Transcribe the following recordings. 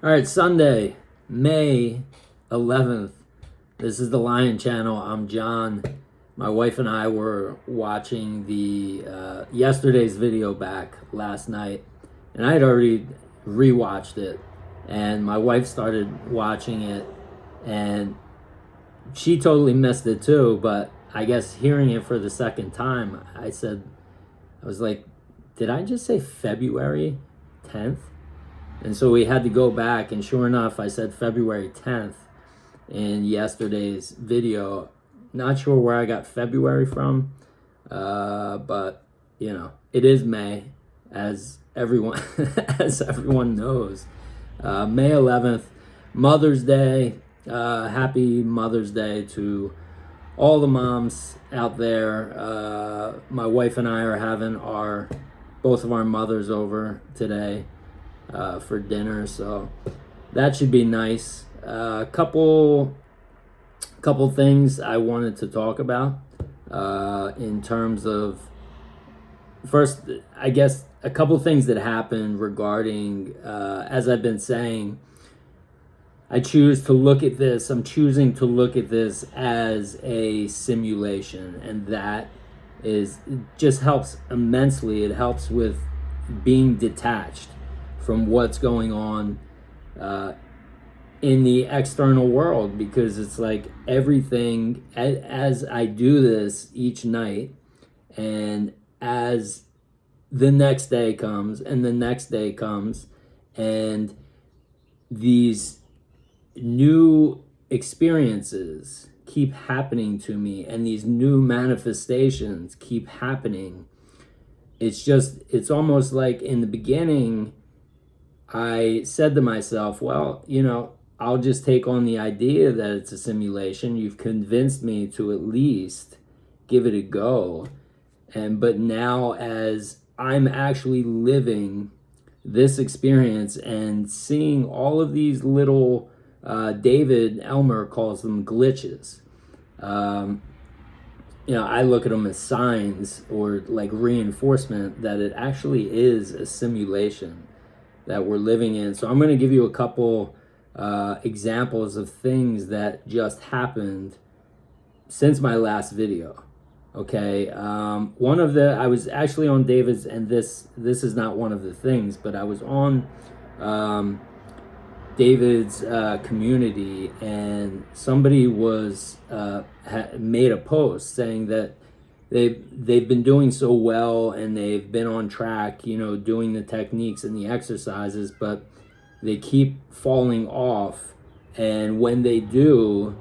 All right, Sunday, May 11th. This is the Lion Channel. I'm John. My wife and I were watching the yesterday's video back last night, and I had already rewatched it. And my wife started watching it, and she totally missed it too. But I guess hearing it for the second time, I was like, did I just say February 10th? And so we had to go back, and sure enough, I said February 10th in yesterday's video. Not sure where I got February from, but it is May, as everyone as everyone knows. May 11th, Mother's Day. Happy Mother's Day to all the moms out there. My wife and I are having both of our mothers over today for dinner, so that should be nice. Couple things I wanted to talk about in terms of, first, I guess a couple things that happened regarding, as I've been saying, I'm choosing to look at this as a simulation, and that it just helps immensely. It helps with being detached from what's going on in the external world, because it's like everything, as I do this each night, and as the next day comes and the next day comes, and these new experiences keep happening to me, and these new manifestations keep happening, it's almost like in the beginning I said to myself, well, I'll just take on the idea that it's a simulation. You've convinced me to at least give it a go. But now, as I'm actually living this experience and seeing all of these little, David Elmer calls them glitches. I look at them as signs or like reinforcement that it actually is a simulation that we're living in. So I'm going to give you a couple examples of things that just happened since my last video. Okay, I was actually on David's, and this is not one of the things, but I was on David's community, and somebody made a post saying that they've been doing so well, and they've been on track, doing the techniques and the exercises, but they keep falling off. And when they do,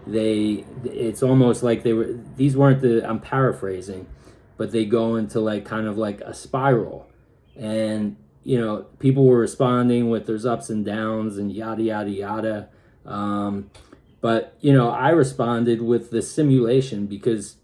it's almost like I'm paraphrasing, but they go into like kind of like a spiral. And people were responding with there's ups and downs and yada yada yada. But I responded with the simulation, because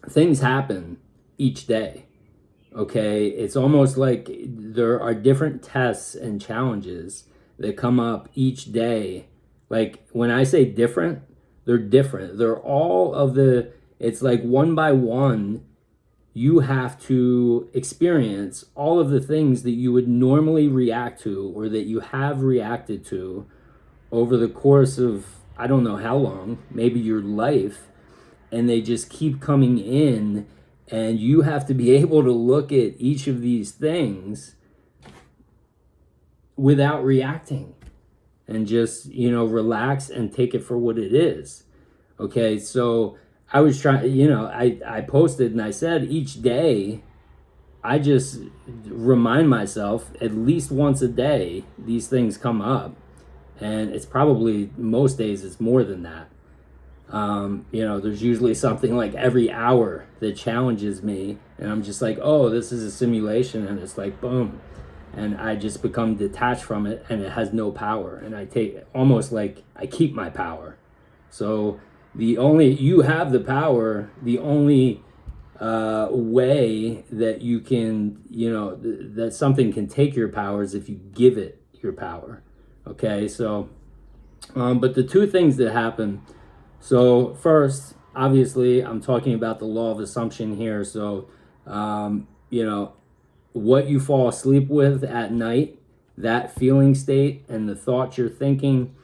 things happen each day. Okay, it's almost like there are different tests and challenges that come up each day. Like when I say different, they're different. It's like one by one, you have to experience all of the things that you would normally react to, or that you have reacted to over the course of, I don't know how long, maybe your life. And they just keep coming in, and you have to be able to look at each of these things without reacting, and just relax and take it for what it is. Okay, so I was trying, I posted and I said each day I just remind myself at least once a day these things come up, and it's probably most days it's more than that. There's usually something like every hour that challenges me, and I'm just like, oh, this is a simulation, and it's like, boom. And I just become detached from it, and it has no power. And I take almost like I keep my power. So you have the power. The only way that you can, that something can take your power is if you give it your power. Okay, so, but the two things that happen. So first, obviously, I'm talking about the law of assumption here. So, what you fall asleep with at night that feeling state and the thoughts you're thinking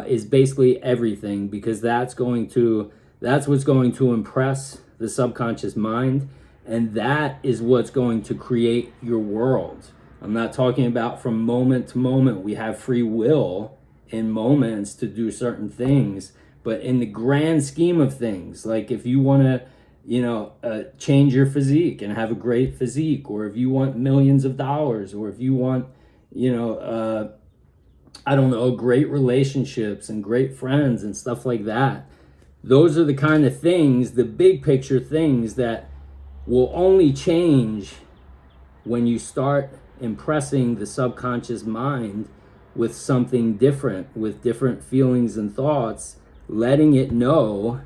is basically everything, because that's what's going to impress the subconscious mind, and that is what's going to create your world. I'm not talking about from moment to moment. We have free will in moments to do certain things, but in the grand scheme of things, like if you want to change your physique and have a great physique, or if you want millions of dollars, or if you want I don't know, great relationships and great friends and stuff like that, those are the kind of things, the big picture things, that will only change when you start impressing the subconscious mind with something different, with different feelings and thoughts, letting it know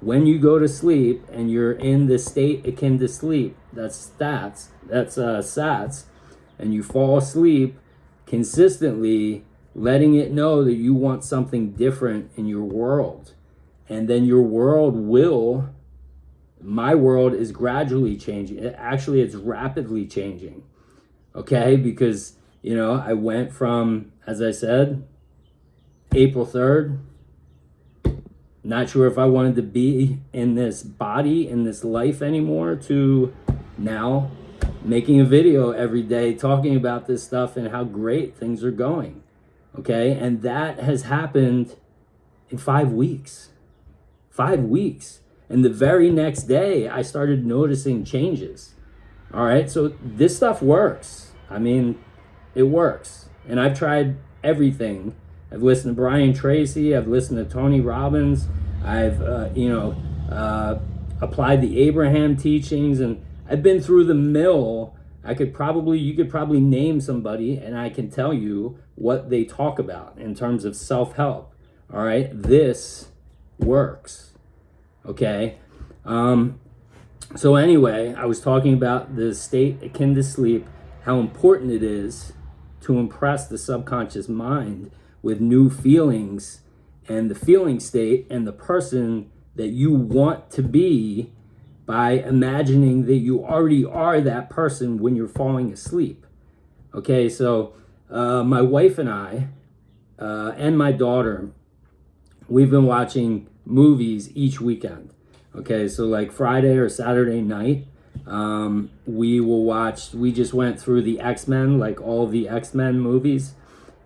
when you go to sleep and you're in the state akin to sleep, that's SATS, and you fall asleep consistently, letting it know that you want something different in your world. And then your world my world is gradually changing. Actually, it's rapidly changing. Okay, because, I went from, as I said, April 3rd, not sure if I wanted to be in this body, in this life anymore, to now making a video every day talking about this stuff and how great things are going. Okay, and that has happened in 5 weeks. 5 weeks. And the very next day, I started noticing changes. All right, so this stuff works. I mean, it works. And I've tried everything. I've listened to Brian Tracy. I've listened to Tony Robbins. I've, applied the Abraham teachings, and I've been through the mill. You could probably name somebody, and I can tell you what they talk about in terms of self-help. All right, this works. Okay. So anyway, I was talking about the state akin to sleep, how important it is to impress the subconscious mind with new feelings and the feeling state and the person that you want to be, by imagining that you already are that person when you're falling asleep. Okay, so my wife and I and my daughter, we've been watching movies each weekend. Okay, so like Friday or Saturday night, we just went through the X-Men, like all of the X-Men movies.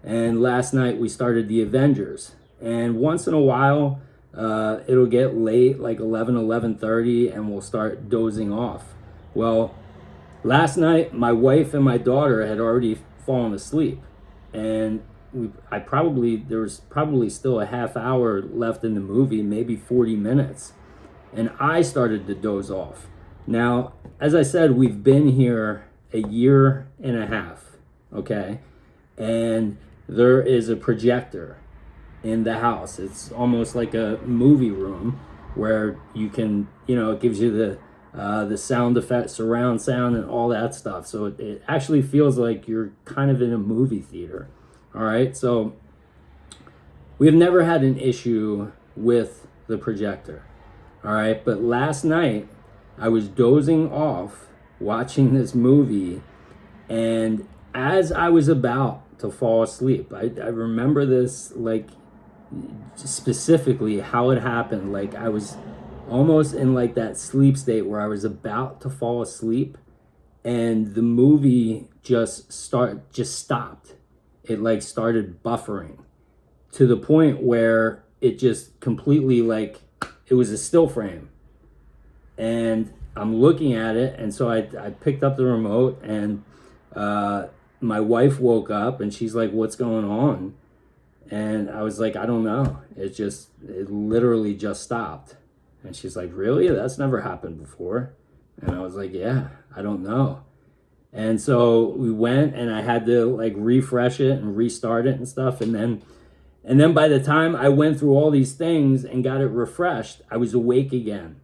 And last night we started the Avengers. And once in a while, it'll get late, like 11:30, and we'll start dozing off. Well, last night, my wife and my daughter had already fallen asleep. And there was probably still a half hour left in the movie, maybe 40 minutes. And I started to doze off. Now, as I said, we've been here a year and a half, okay? And there is a projector in the house. It's almost like a movie room where you can, it gives you the sound effect, surround sound, and all that stuff. So it actually feels like you're kind of in a movie theater. All right, so we've never had an issue with the projector. All right, but last night I was dozing off watching this movie, and as I was about to fall asleep, I remember this like specifically how it happened. Like I was almost in like that sleep state where I was about to fall asleep, and the movie just stopped. It like started buffering to the point where it just completely, like, it was a still frame. And I'm looking at it, and so I picked up the remote, and my wife woke up, and she's like, "What's going on?" And I was like, "I don't know. It literally just stopped." And she's like, "Really? That's never happened before." And I was like, "Yeah, I don't know." And so we went, and I had to like refresh it and restart it and stuff. And then by the time I went through all these things and got it refreshed, I was awake again.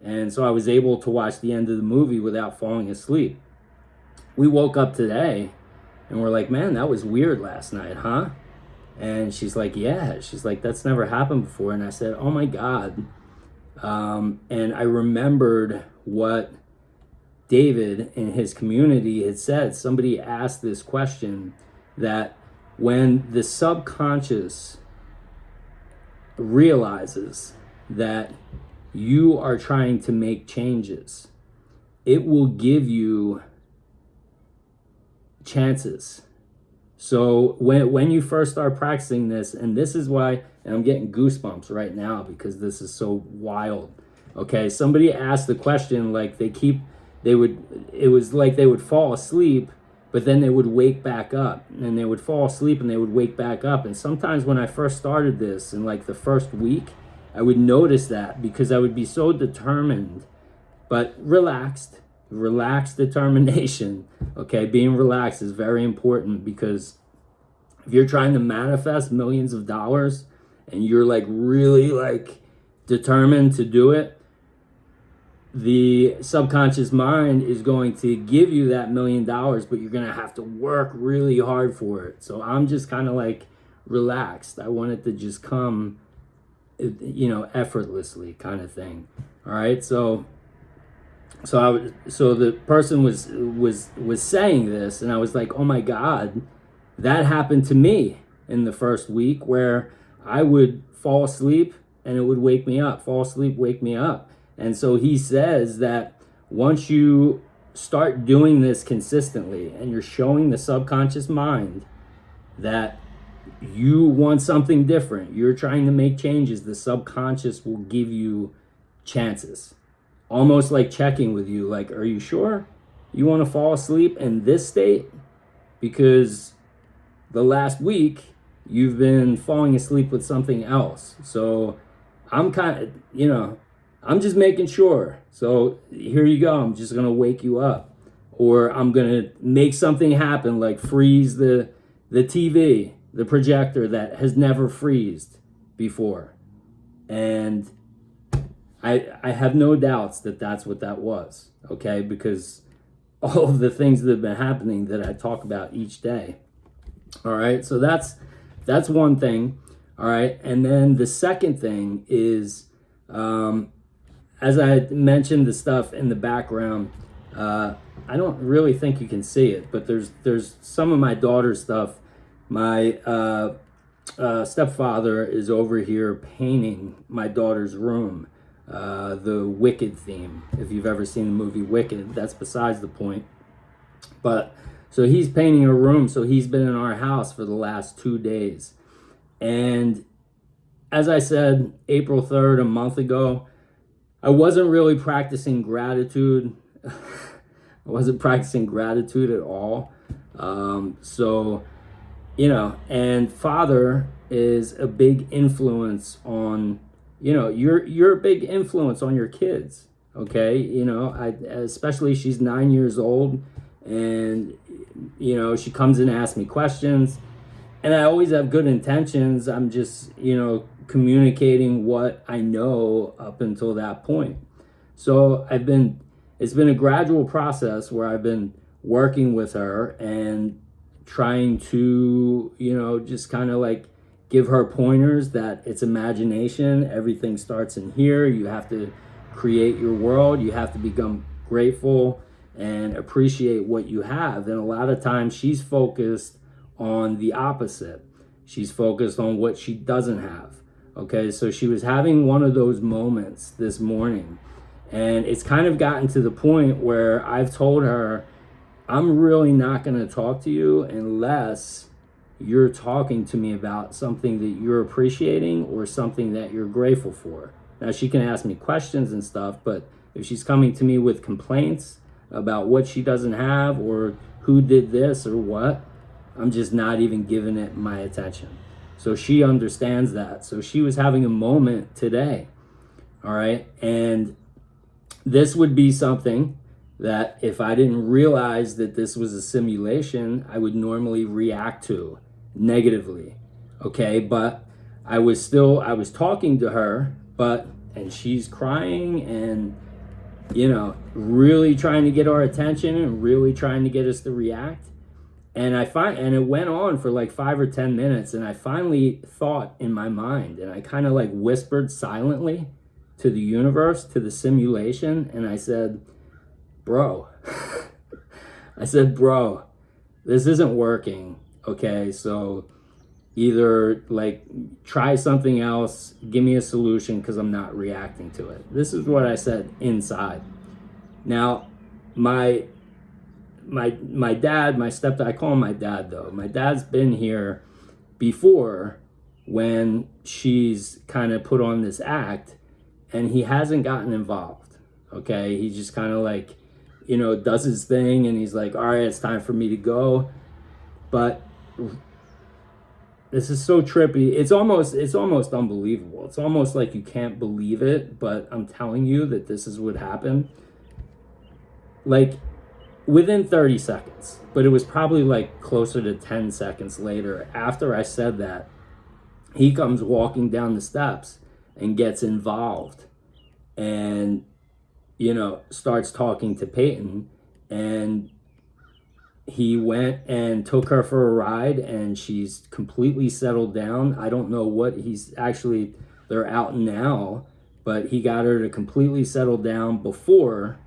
And so I was able to watch the end of the movie without falling asleep. We woke up today and we're like, "Man, that was weird last night, huh?" And she's like, "Yeah." She's like, "That's never happened before." And I said, "Oh my God." And I remembered what David in his community had said, somebody asked this question, that when the subconscious realizes that you are trying to make changes, it will give you chances. So when you first start practicing this, and this is why, and I'm getting goosebumps right now because this is so wild. Okay, somebody asked the question, like it was like they would fall asleep, but then they would wake back up, and they would fall asleep and they would wake back up. And sometimes when I first started this, in like the first week, I would notice that, because I would be so determined, but relaxed determination. Okay, being relaxed is very important, because if you're trying to manifest millions of dollars and you're like really like determined to do it, the subconscious mind is going to give you that $1 million, but you're going to have to work really hard for it. So I'm just kind of like relaxed. I want it to just come, effortlessly, kind of thing. All right. So the person was saying this, and I was like, oh my God, that happened to me in the first week, where I would fall asleep and it would wake me up, fall asleep, wake me up. And so he says that once you start doing this consistently and you're showing the subconscious mind that you want something different, you're trying to make changes, the subconscious will give you chances. Almost like checking with you, like, are you sure you want to fall asleep in this state? Because the last week you've been falling asleep with something else. So I'm I'm just making sure. So here you go. I'm just going to wake you up. Or I'm going to make something happen, like freeze the TV, the projector that has never freezed before. And I have no doubts that that's what that was, okay? Because all of the things that have been happening that I talk about each day. All right, so that's one thing. All right, and then the second thing is, as I mentioned, the stuff in the background, I don't really think you can see it, but there's some of my daughter's stuff. My stepfather is over here painting my daughter's room, the Wicked theme. If you've ever seen the movie Wicked, that's besides the point. But so he's painting a room, so he's been in our house for the last 2 days. And as I said, April 3rd, a month ago, I wasn't really practicing gratitude. I wasn't practicing gratitude at all. And Father is a big influence on, you're a big influence on your kids. Okay. Especially she's 9 years old, and, she comes and asks me questions, and I always have good intentions. I'm just, communicating what I know up until that point. So it's been a gradual process where I've been working with her and trying to, just kind of like give her pointers that it's imagination. Everything starts in here. You have to create your world. You have to become grateful and appreciate what you have. And a lot of times she's focused on the opposite. She's focused on what she doesn't have. Okay, so she was having one of those moments this morning, and it's kind of gotten to the point where I've told her, I'm really not going to talk to you unless you're talking to me about something that you're appreciating or something that you're grateful for. Now, she can ask me questions and stuff, but if she's coming to me with complaints about what she doesn't have or who did this or what, I'm just not even giving it my attention. So she understands that. So she was having a moment today. All right. And this would be something that if I didn't realize that this was a simulation, I would normally react to negatively. Okay. But I was talking to her, and she's crying and, really trying to get our attention and really trying to get us to react. And it went on for like 5 or 10 minutes. And I finally thought in my mind, and I kind of like whispered silently to the universe, to the simulation. And I said, bro, I said, bro, this isn't working. Okay, so either like try something else, give me a solution because I'm not reacting to it. This is what I said inside. Now, my dad, my stepdad, I call him my dad though. My dad's been here before when she's kind of put on this act, and he hasn't gotten involved. Okay, he just kind of like, does his thing, and he's like, all right, it's time for me to go. But this is so trippy. It's almost unbelievable. It's almost like you can't believe it, but I'm telling you that this is what happened. Like within 30 seconds, but it was probably like closer to 10 seconds later after I said that, he comes walking down the steps and gets involved and, starts talking to Peyton, and he went and took her for a ride, and she's completely settled down. I don't know what they're out now, but he got her to completely settle down before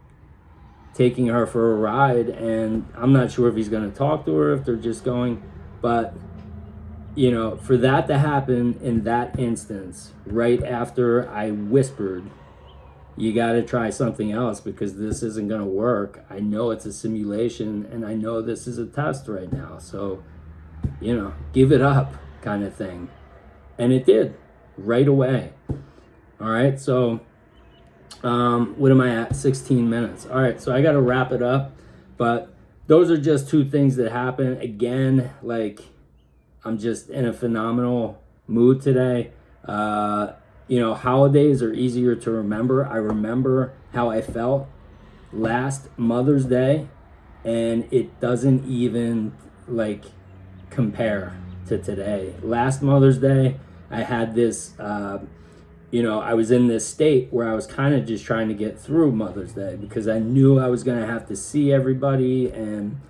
taking her for a ride, and I'm not sure if he's going to talk to her, if they're just going, but for that to happen in that instance, right after I whispered, you got to try something else because this isn't going to work. I know it's a simulation, and I know this is a test right now. So, give it up kind of thing. And it did right away. All right. So, what am I at? 16 minutes. All right. So I got to wrap it up. But those are just two things that happen. Again, like I'm just in a phenomenal mood today. Holidays are easier to remember. I remember how I felt last Mother's Day, and it doesn't even like compare to today. Last Mother's Day, I had this, I was in this state where I was kind of just trying to get through Mother's Day because I knew I was going to have to see everybody, and,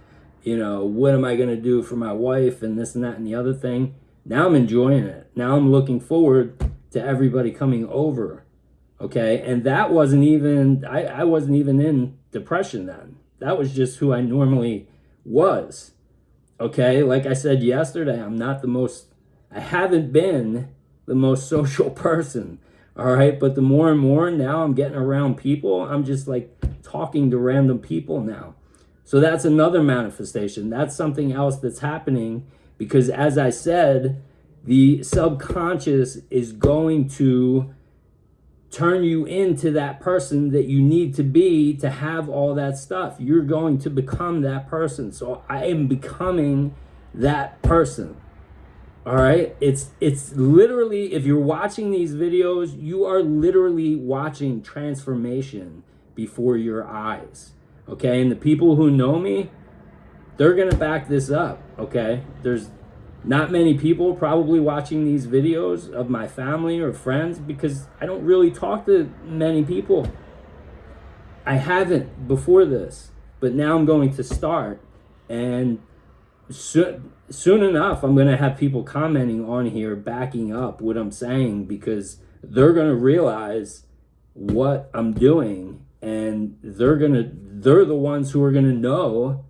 what am I going to do for my wife and this and that and the other thing. Now I'm enjoying it. Now I'm looking forward to everybody coming over. Okay. And that wasn't even, I wasn't even in depression then. That was just who I normally was. Okay. Like I said yesterday, I haven't been the most social person. All right. But the more and more now I'm getting around people, I'm just like talking to random people now. So that's another manifestation. That's something else that's happening because, as I said, the subconscious is going to turn you into that person that you need to be to have all that stuff. You're going to become that person. So I am becoming that person. All right. It's literally, if you're watching these videos, you are literally watching transformation before your eyes. Okay. And the people who know me, they're going to back this up. Okay. There's not many people probably watching these videos of my family or friends because I don't really talk to many people. I haven't before this, but now I'm going to start, and soon enough I'm going to have people commenting on here backing up what I'm saying because they're going to realize what I'm doing, and they're the ones who are going to know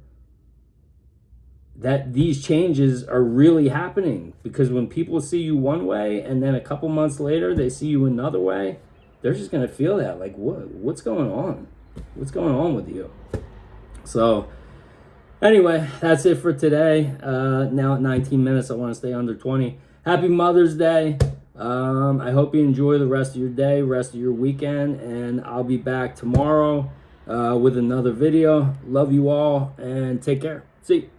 that these changes are really happening. Because when people see you one way and then a couple months later they see you another way, they're just going to feel that like, what's going on? What's going on with you? So anyway, that's it for today. Now at 19 minutes, I want to stay under 20. Happy Mother's Day. I hope you enjoy the rest of your day, rest of your weekend, and I'll be back tomorrow with another video. Love you all and take care. See you.